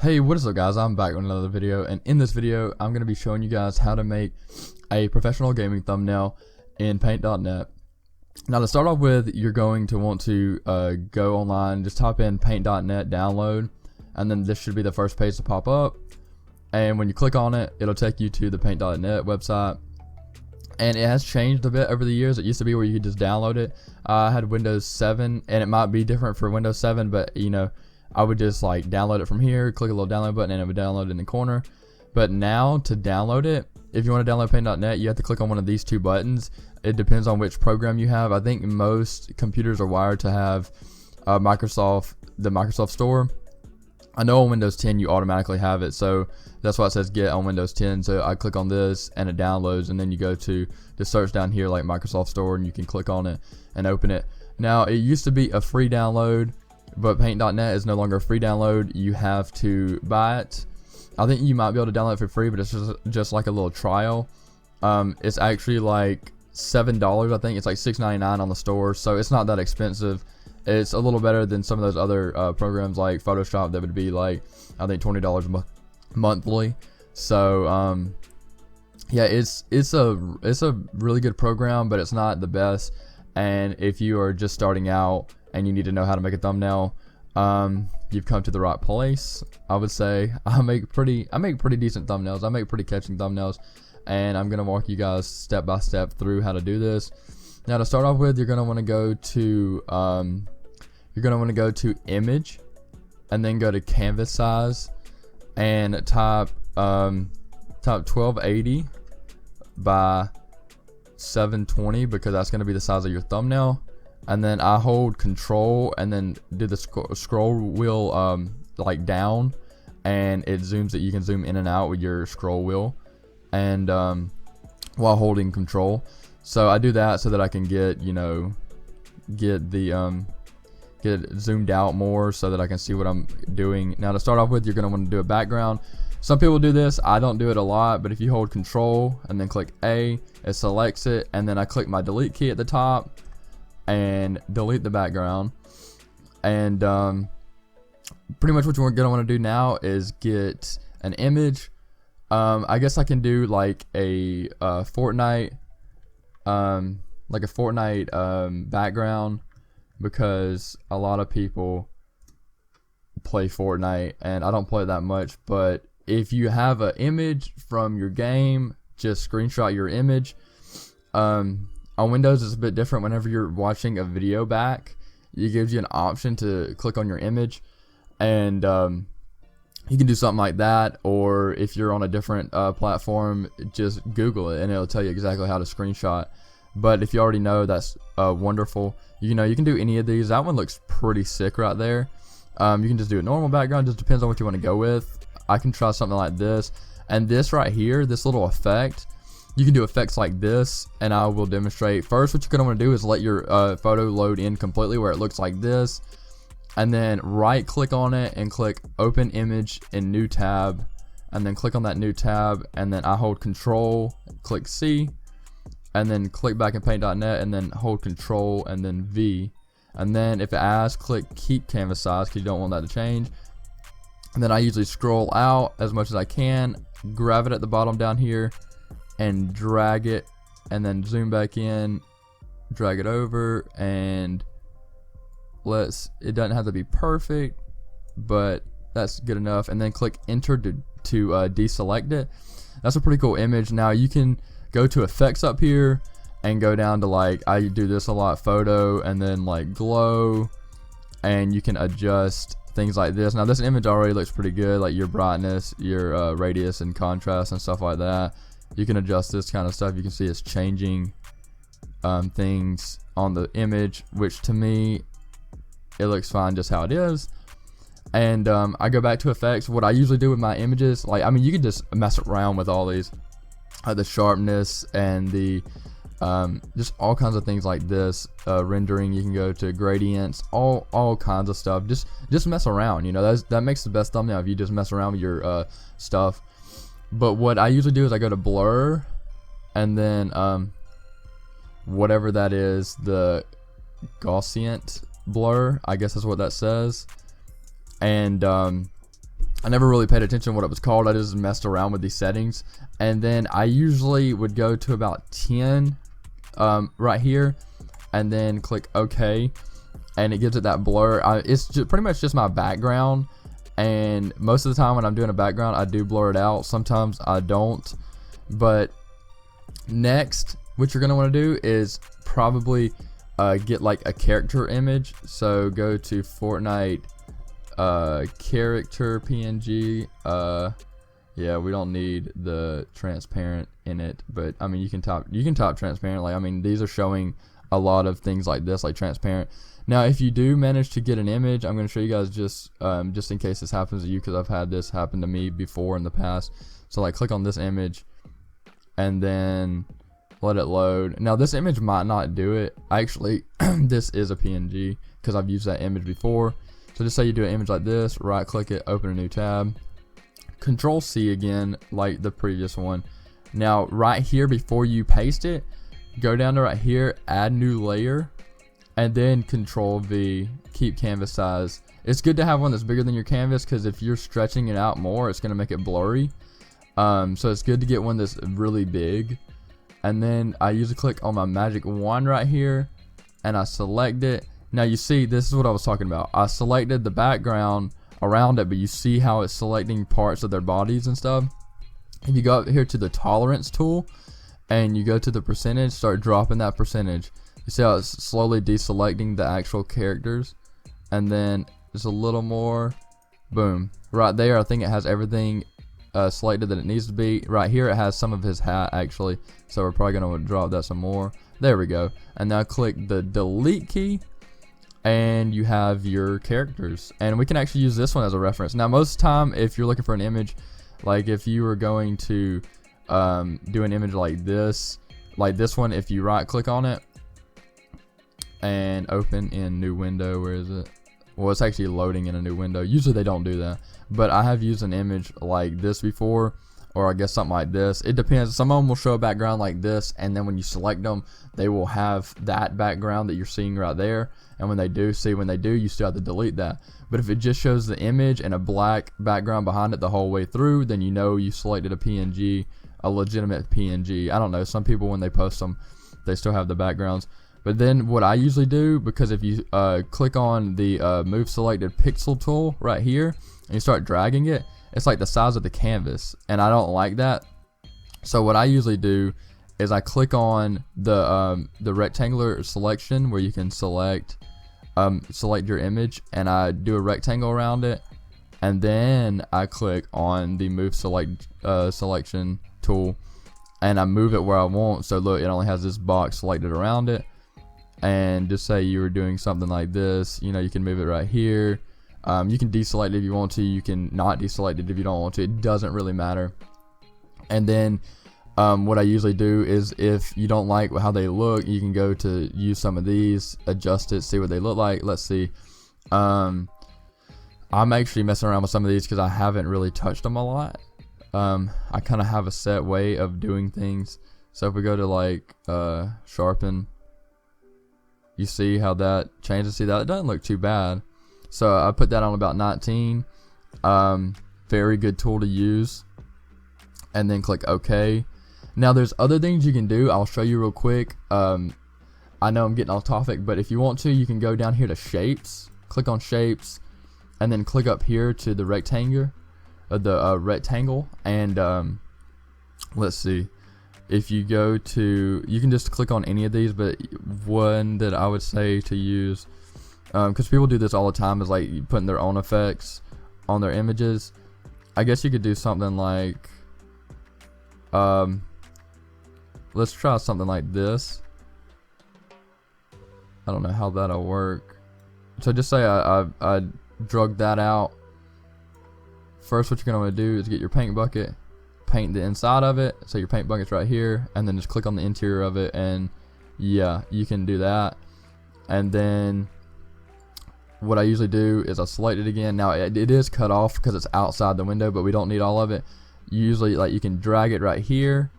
Hey, what is up guys, I'm back with another video, and in this video I'm going to be showing you guys how to make a professional gaming thumbnail in paint.net. Now to start off with, you're going to want to go online, just type in paint.net download, and then this should be the first page to pop up, and when you click on it, it'll take you to the paint.net website. And it has changed a bit over the years. It used to be where you could just download it. I had Windows 7, and it might be different for Windows 7, but you know, I would just like download it from here, click a little download button, and it would download it in the corner. But now to download it, if you want to download paint.net, you have to click on one of these two buttons. It depends on which program you have. I think most computers are wired to have the Microsoft Store. I know on Windows 10 you automatically have it, so that's why it says get on Windows 10. So I click on this and it downloads, and then you go to the search down here like Microsoft Store, and you can click on it and open it. Now it used to be a free download, but paint.net is no longer a free download. You have to buy it. I think you might be able to download it for free, but it's just like a little trial. It's actually like $7. I think it's like $6.99 on the store, so it's not that expensive. It's a little better than some of those other programs like Photoshop that would be like, I think, $20 monthly. So yeah, it's a really good program, but it's not the best. And if you are just starting out and you need to know how to make a thumbnail, you've come to the right place. I would say I make pretty decent thumbnails. I make pretty catching thumbnails, and I'm gonna walk you guys step by step through how to do this. Now to start off with, you're gonna want to go to image, and then go to canvas size, and type 1280 by 720, because that's gonna be the size of your thumbnail. And then I hold control and then do the scroll wheel like down, and it zooms it. You can zoom in and out with your scroll wheel, and while holding control. So I do that so that I can get it zoomed out more so that I can see what I'm doing. Now to start off with, you're gonna want to do a background. Some people do this. I don't do it a lot, but if you hold control and then click A, it selects it, and then I click my delete key at the top and delete the background. And pretty much what you're gonna want to do now is get an image. I guess I can do like a Fortnite background, because a lot of people play Fortnite and I don't play that much. But if you have an image from your game, just screenshot your image. On Windows it's a bit different. Whenever you're watching a video back, it gives you an option to click on your image, and you can do something like that. Or if you're on a different platform, just Google it and it'll tell you exactly how to screenshot. But if you already know, that's wonderful. You can do any of these. That one looks pretty sick right there. You can just do a normal background. Just depends on what you want to go with. I can try something like this, and this right here, this little effect. You can do effects like this, and I will demonstrate. First, what you're going to want to do is let your photo load in completely where it looks like this, and then right click on it and click open image in new tab, and then click on that new tab, and then I hold control, click C, and then click back in paint.net, and then hold control and then V, and then if it asks, click keep canvas size, because you don't want that to change. And then I usually scroll out as much as I can, grab it at the bottom down here and drag it, and then zoom back in, drag it over, and it doesn't have to be perfect, but that's good enough. And then click enter to deselect it. That's a pretty cool image. Now you can go to effects up here and go down to, like, I do this a lot, photo, and then like glow, and you can adjust things like this. Now this image already looks pretty good, like your brightness, your radius and contrast and stuff like that. You can adjust this kind of stuff. You can see it's changing things on the image, which to me, it looks fine just how it is. And I go back to effects. What I usually do with my images, like, I mean, you can just mess around with all these, the sharpness and the just all kinds of things like this. Rendering, you can go to gradients, all kinds of stuff. Just mess around. That makes the best thumbnail, if you just mess around with your stuff. But what I usually do is I go to blur, and then whatever that is, the Gaussian blur, I guess that's what that says. And I never really paid attention to what it was called. I just messed around with these settings, and then I usually would go to about 10 right here, and then click OK, and it gives it that blur. It's just pretty much just my background, and most of the time when I'm doing a background, I do blur it out. Sometimes I don't. But next, what you're gonna want to do is probably get like a character image. So go to Fortnite character PNG. Yeah, we don't need the transparent in it, but I mean you can type transparent. Like, I mean, these are showing a lot of things like this, like transparent. Now if you do manage to get an image, I'm going to show you guys just in case this happens to you, because I've had this happen to me before in the past. So like click on this image and then let it load. Now this image might not do it. Actually this is a PNG because I've used that image before. So just say you do an image like this, right click it, open a new tab, Control C again like the previous one. Now right here, before you paste it, go down to right here, add new layer, and then Control V, keep canvas size. It's good to have one that's bigger than your canvas, because if you're stretching it out more, it's going to make it blurry. So it's good to get one that's really big. And then I usually click on my magic wand right here, and I select it. Now you see, this is what I was talking about. I selected the background around it, but you see how it's selecting parts of their bodies and stuff. If you go up here to the tolerance tool and you go to the percentage, start dropping that percentage. You see how it's slowly deselecting the actual characters, and then just a little more, boom, right there. I think it has everything selected that it needs to be. Right here it has some of his hat actually, so we're probably going to drop that some more. There we go. And now click the delete key, and you have your characters, and we can actually use this one as a reference. Now most of the time, if you're looking for an image, like if you were going to do an image like this one, if you right click on it and open in new window, where is it? Well, it's actually loading in a new window. Usually they don't do that, but I have used an image like this before, or I guess something like this. It depends. Some of them will show a background like this, and then when you select them, they will have that background that you're seeing right there. And when they do, you still have to delete that. But if it just shows the image and a black background behind it the whole way through, then you know you selected a PNG, a legitimate PNG. I don't know, some people when they post them, they still have the backgrounds. But then what I usually do, because if you click on the move selected pixel tool right here and you start dragging it, it's like the size of the canvas, and I don't like that. So what I usually do is I click on the rectangular selection where you can select your image, and I do a rectangle around it, and then I click on the move selection tool, and I move it where I want. So look, it only has this box selected around it. And just say you were doing something like this, you know, you can move it right here. You can deselect it if you want to. You can not deselect it if you don't want to. It doesn't really matter. And then what I usually do is, if you don't like how they look, you can go to use some of these, adjust it, see what they look like. Let's see. I'm actually messing around with some of these because I haven't really touched them a lot. I kind of have a set way of doing things. So if we go to like sharpen, you see how that changes. See that it doesn't look too bad. So I put that on about 19. Very good tool to use. And then click OK. Now there's other things you can do. I'll show you real quick. I know I'm getting off topic, but if you want to, you can go down here to shapes. Click on shapes, and then click up here to the rectangle. And let's see. If you go to, you can just click on any of these, but one that I would say to use, because people do this all the time, is like putting their own effects on their images. I guess you could do something like, let's try something like this. I don't know how that'll work. So just say I drug that out. First, what you're gonna want to do is get your paint bucket, paint the inside of it. So your paint bucket's right here, and then just click on the interior of it, and yeah, you can do that. And then what I usually do is I select it again. Now it is cut off because it's outside the window, but we don't need all of it. Usually, like, you can drag it right here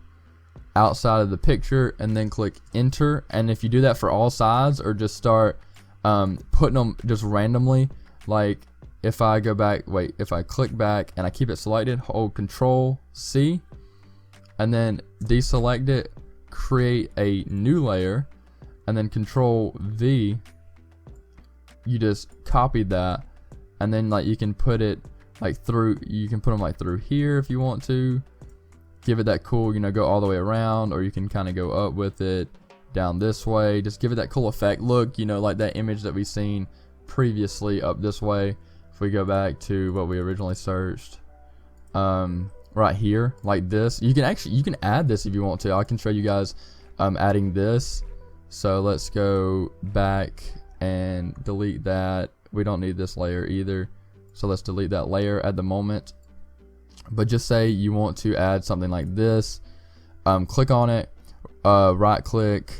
outside of the picture and then click enter. And if you do that for all sides, or just start putting them just randomly, like if I go back, wait, if I click back and I keep it selected, hold Control C, and then deselect it, create a new layer, and then Control V, you just copy that, and then like you can put it like through, you can put them like through here if you want to, give it that cool, you know, go all the way around, or you can kind of go up with it, down this way, just give it that cool effect look, you know, like that image that we've seen previously up this way. If we go back to what we originally searched, right here, like this, you can add this if you want to. I can show you guys adding this. So let's go back and delete that. We don't need this layer either, so let's delete that layer at the moment. But just say you want to add something like this, click on it, right click,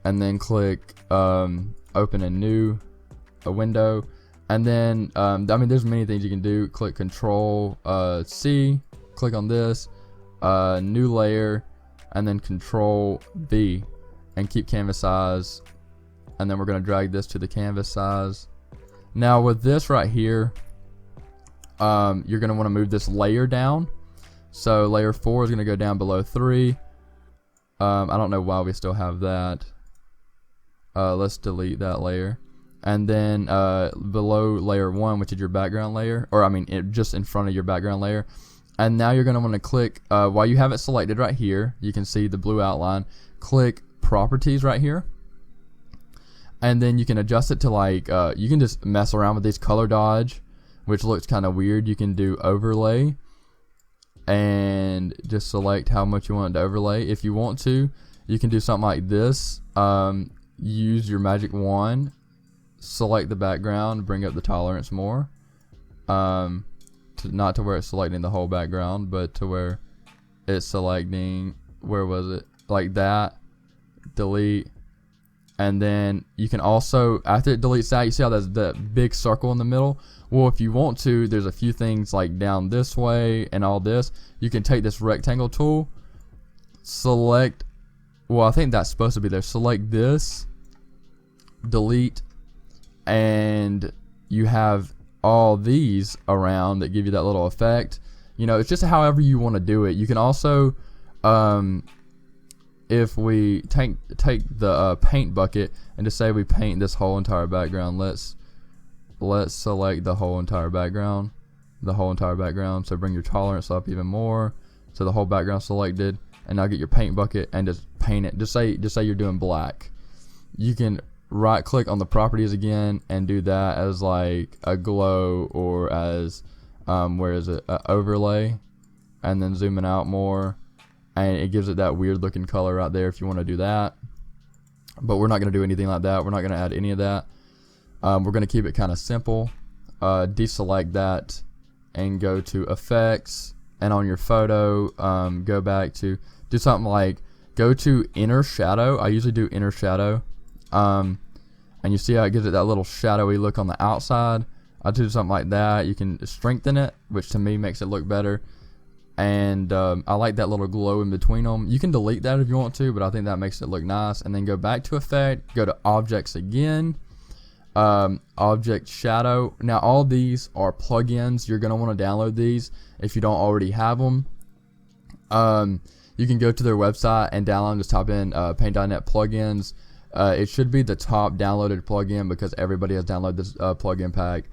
and then click open a window, and then I mean there's many things you can do. Click Control C, click on this, new layer, and then Control V, and keep canvas size, and then we're going to drag this to the canvas size. Now with this right here, you're going to want to move this layer down, so layer 4 is going to go down below 3. I don't know why we still have that. Let's delete that layer, and then below layer 1, which is your background layer, or I mean just in front of your background layer. And now you're going to want to click, while you have it selected right here, you can see the blue outline, click properties right here, and then you can adjust it to like, you can just mess around with these color dodge, which looks kind of weird. You can do overlay and just select how much you want it to overlay. If you want to, you can do something like this, use your magic wand, select the background, bring up the tolerance more, not to where it's selecting the whole background, but to where it's selecting, where was it, like that, delete. And then you can also, after it deletes that, you see how there's that big circle in the middle? Well, if you want to, there's a few things like down this way and all this. You can take this rectangle tool, select, well, I think that's supposed to be there. Select this, delete, and you have all these around that give you that little effect. You know, it's just however you want to do it. You can also, if we take the paint bucket and just say we paint this whole entire background, let's select the whole entire background, so bring your tolerance up even more, so the whole background selected, and now get your paint bucket and just paint it. Just say you're doing black. You can right click on the properties again and do that as like a glow, or as where is it, overlay, and then zoom it out more, and it gives it that weird looking color right there if you want to do that. But we're not going to do anything like that. We're not going to add any of that. We're going to keep it kind of simple. Deselect that and go to effects, and on your photo, go back to do something like go to inner shadow. I usually do inner shadow, and you see how it gives it that little shadowy look on the outside. I do something like that. You can strengthen it, which to me makes it look better, and I like that little glow in between them. You can delete that if you want to, but I think that makes it look nice. And then go back to effect, go to objects again, object shadow. Now all these are plugins. You're going to want to download these if you don't already have them. You can go to their website and download them. Just type in paint.net plugins. It should be the top downloaded plugin because everybody has downloaded this plugin pack.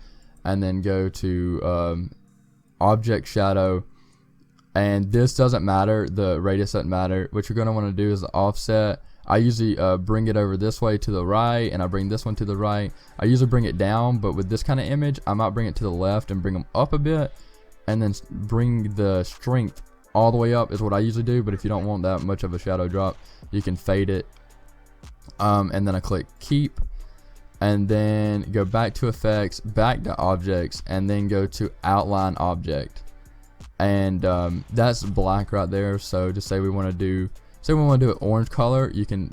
And then go to object shadow, and this doesn't matter, the radius doesn't matter. What you're going to want to do is the offset. I usually bring it over this way to the right, and I bring this one to the right. I usually bring it down, but with this kind of image I might bring it to the left and bring them up a bit, and then bring the strength all the way up is what I usually do. But if you don't want that much of a shadow drop, you can fade it, and then I click keep, and then go back to effects, back to objects, and then go to outline object, and that's black right there. So just say we want to do it orange color. You can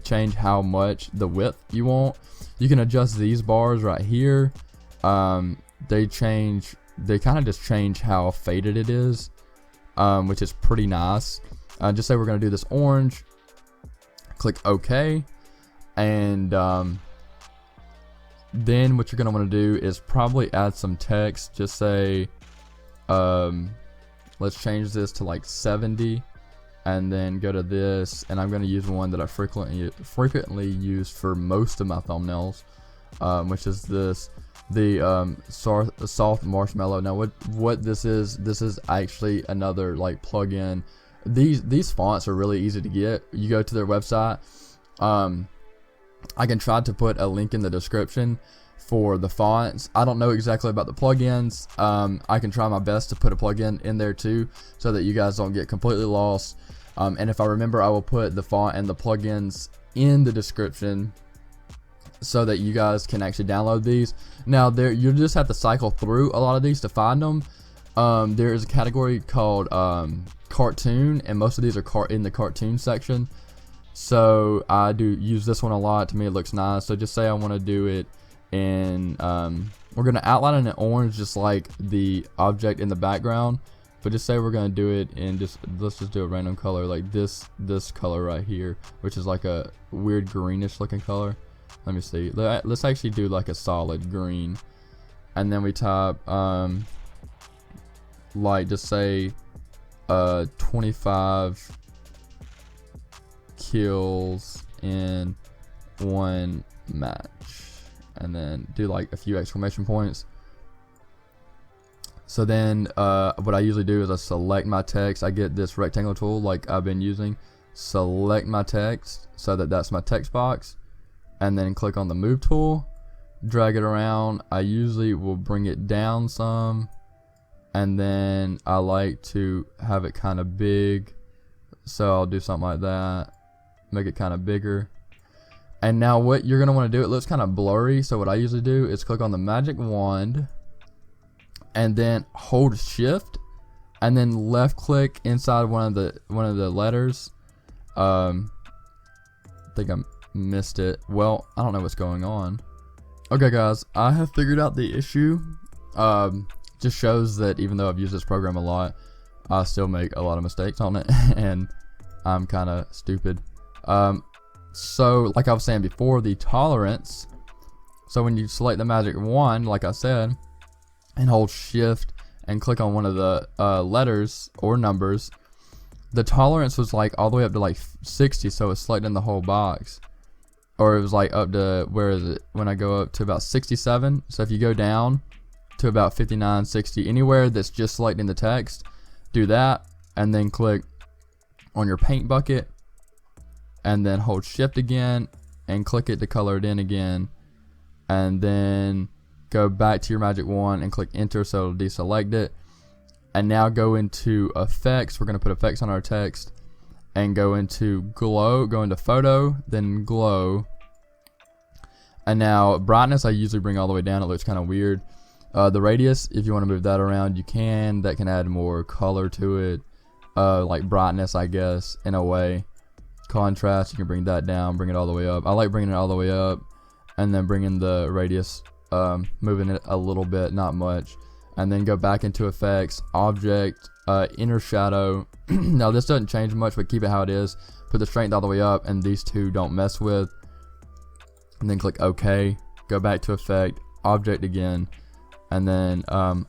change how much the width you want. You can adjust these bars right here. They kind of just change how faded it is, which is pretty nice. Just say we're going to do this orange, click OK, and Then what you're gonna want to do is probably add some text. Just say, let's change this to like 70, and then go to this, and I'm gonna use one that I frequently use for most of my thumbnails, which is this, the soft marshmallow. Now what this is actually another like plugin. These fonts are really easy to get. You go to their website. I can try to put a link in the description for the fonts. I don't know exactly about the plugins. I can try my best to put a plugin in there too, so that you guys don't get completely lost. And if I remember, I will put the font and the plugins in the description so that you guys can actually download these. Now you just have to cycle through a lot of these to find them. There is a category called cartoon, and most of these are in the cartoon section. So I do use this one a lot. To me it looks nice. So just say I want to do it in, we're going to outline it in orange just like the object in the background, but just say we're going to do it in let's just do a random color like this color right here, which is like a weird greenish looking color. Let me see, let's actually do like a solid green, and then we type like just say 25 kills in one match, and then do like a few exclamation points. So then what I usually do is I select my text. I get this rectangle tool like I've been using, select my text so that that's my text box, and then click on the move tool, drag it around. I usually will bring it down some, and then I like to have it kind of big, so I'll do something like that, make it kind of bigger. And now what you're gonna want to do, it looks kind of blurry, so what I usually do is click on the magic wand and then hold shift and then left click inside one of the letters. I think I missed it. Well, I don't know what's going on. Okay guys, I have figured out the issue. Just shows that even though I've used this program a lot, I still make a lot of mistakes on it and I'm kind of stupid. So like I was saying before, the tolerance, so when you select the magic wand like I said and hold shift and click on one of the letters or numbers, the tolerance was like all the way up to like 60, so it's selecting the whole box. Or it was like up to, where is it, when I go up to about 67. So if you go down to about 59, 60, anywhere that's just selecting the text, do that, and then click on your paint bucket and then hold shift again and click it to color it in again, and then go back to your magic wand and click enter so it'll deselect it. And now go into effects. We're going to put effects on our text and go into glow, go into photo, then glow. And now brightness I usually bring all the way down. It looks kind of weird. The radius, if you want to move that around, you can. That can add more color to it, like brightness, I guess, in a way. Contrast, you can bring that down, bring it all the way up. I like bringing it all the way up and then bringing the radius, moving it a little bit, not much, and then go back into effects, object, inner shadow. Now this doesn't change much, but keep it how it is. Put the strength all the way up, and these two don't mess with, and then click OK. Go back to effect, object again, and then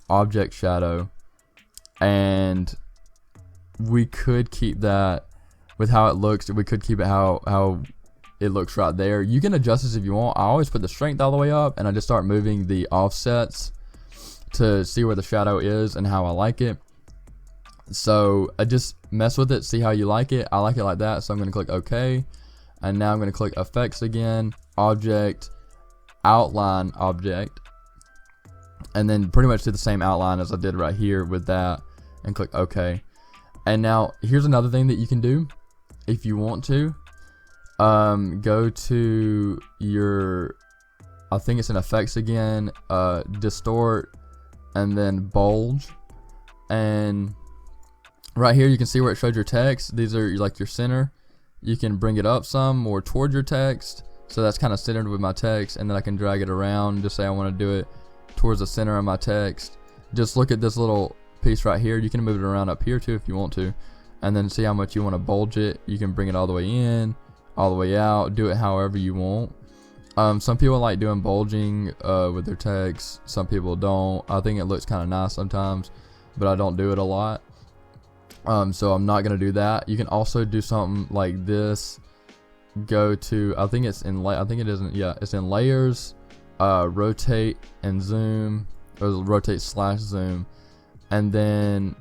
object shadow, and we could keep that with how it looks. We could keep it how it looks right there. You can adjust this if you want. I always put the strength all the way up, and I just start moving the offsets to see where the shadow is and how I like it. So I just mess with it, see how you like it. I like it like that, so I'm going to click OK, and now I'm going to click effects again, object, outline object, and then pretty much do the same outline as I did right here with that, and click OK. And now here's another thing that you can do if you want to. Go to your, I think it's in effects again, distort, and then bulge, and right here you can see where it showed your text. These are like your center. You can bring it up some more towards your text, so that's kind of centered with my text, and then I can drag it around. Just say I want to do it towards the center of my text. Just look at this little piece right here. You can move it around up here too if you want to, and then see how much you want to bulge it. You can bring it all the way in, all the way out, do it however you want. Some people like doing bulging with their text. Some people don't. I think it looks kind of nice sometimes, but I don't do it a lot. So I'm not gonna do that. You can also do something like this. Go to, I think it's in it's in layers, rotate and zoom, or rotate / zoom, and then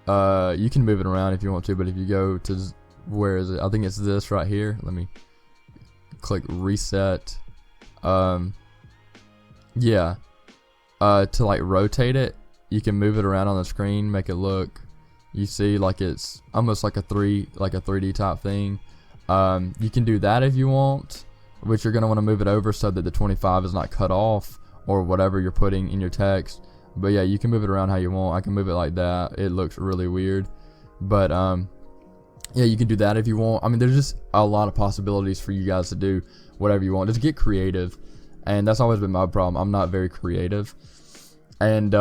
you can move it around if you want to. But if you go to, where is it? I think it's this right here. Let me click reset. To like rotate it, you can move it around on the screen, make it look, you see, like it's almost like a 3D type thing. You can do that if you want, which you're gonna want to move it over so that the 25 is not cut off or whatever you're putting in your text. But yeah, you can move it around how you want. I can move it like that. It looks really weird, but yeah, you can do that if you want. I mean, there's just a lot of possibilities for you guys to do whatever you want. Just get creative, and that's always been my problem. I'm not very creative, and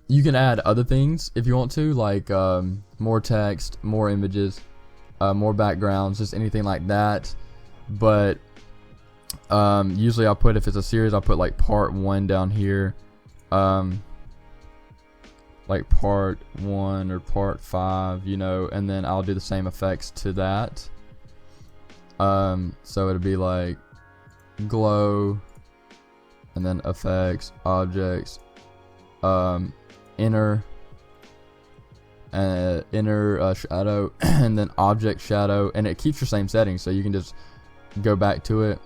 you can add other things if you want to, like more text, more images, more backgrounds, just anything like that. But usually I'll put, if it's a series, I'll put like part 1 down here, like part 1 or part 5, you know, and then I'll do the same effects to that. So it'll be like glow, and then effects, objects, inner shadow, and then object shadow, and it keeps your same settings, so you can just go back to it.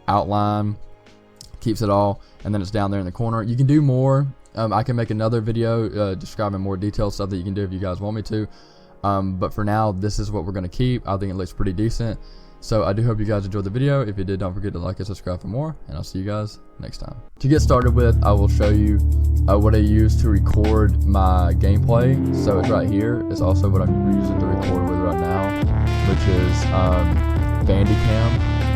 Outline keeps it all, and then it's down there in the corner. You can do more. I can make another video describing more detailed stuff that you can do if you guys want me to, but for now, this is what we're going to keep. I think it looks pretty decent. So I do hope you guys enjoyed the video. If you did, don't forget to like and subscribe for more, and I'll see you guys next time. To get started with, I will show you what I use to record my gameplay. So it's right here. It's also what I'm using to record with right now, which is Bandicam.